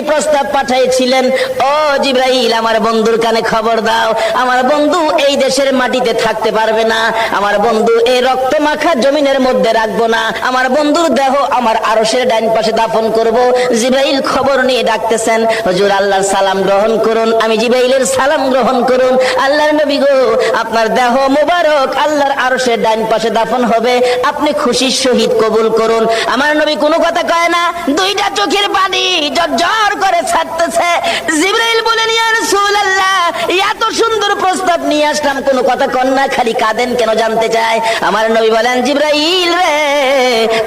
প্রস্তাব পাঠিয়েছিলেন, ও জিবরাইল আমার বন্ধুর কানে খবর দাও, আমার বন্ধু এই দেশের মাটিতে থাকতে পারবে না, আমার বন্ধু এই রক্ত মাখা জমিনের মধ্যে রাখবো না, আমার বন্ধুর দেহ আমার আরশের ডান পাশে দাফন করব। জিবরাইল খবর নিয়ে ডাকতেছেন, হুজুর আল্লাহর সালাম গ্রহণ করুন। আমি জিবরাইলের সালাম গ্রহণ করুন। আল্লাহর নবী গো, আপনার দেহ মুবারক আল্লাহর আরশের ডান পাশে দাফন হবে, আপনি খুশির সহিত কবুল করুন। আমার নবী কোনো কথা কয় না, দুইটা চোখের পানি ঝরঝর করে ছাড়তেছে। জিবরাইল বলেন, ইয়া রাসূলুল্লাহ, এত সুন্দর প্রস্তাব নিয়ে আসলাম, কোনো কথা কন না, খালি কাঁদেন কেন জানতে চায়। আমার নবী বলেন, জিবরাইল রে,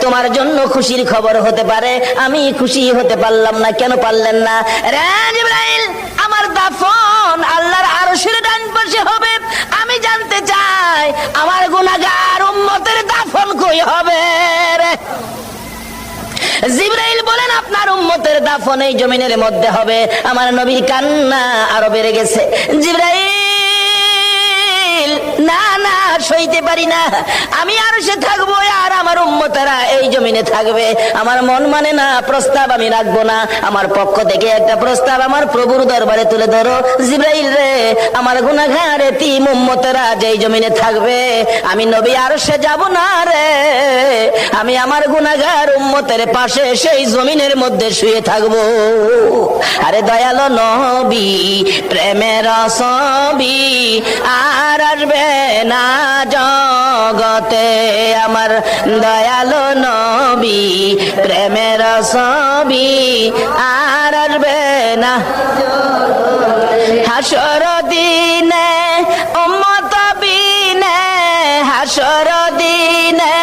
তোমার জন্য খুশির খবর হতে পারে, আমি খুশি হতে পারলাম না, কেন পারলেন না? রে জিবরাইল, আমার দাফন আল্লাহর আরশের ডান পাশে হবে, আমি জানতে চাই আমার গুনাহগার উম্মতের দাফন কই হবে রে? জিবরাইল বলেন, আপনার উম্মতের দাফন এই জমিনের মধ্যে হবে। আমার নবীর কান্না আরো বেড়ে গেছে। জিবরাইল, না না, সইতে পারি না, আমি আরশে থাকবো আর আমার উম্মতেরা এই জমিনে থাকবে, আমার মন মানে না, প্রস্তাব আমি রাখবো না, আমার পক্ষ থেকে একটা প্রস্তাব আমার প্রভুর দরবারে তুলে ধরো। জিবরাইল রে, আমার গুনাহগার এতিম উম্মতেরা যেই জমিনে থাকবে, আমি নবী আরশে যাব না রে, আমি আমার গুনাহগার উম্মতের পাশে সেই জমিনের মধ্যে শুয়ে থাকবো। আরে দয়ালো নবী, প্রেমের ছবি আর আসবে না জগতে, আমার দয়ালো নবী, প্রেমের ছবি আর আসবে না। হাসর দিনে উম্মত বিনে, হাসর দিনে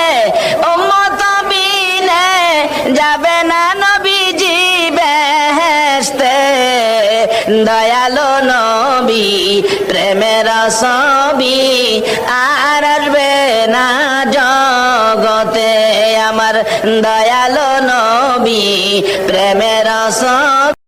উম্মত বিনে যাবে না নবীজি বেহেশতে, দয়ালো নবী, প্রেমের ছবি আর আসবে না জগতে, আমার দয়ালো নবী, প্রেমের ছবি।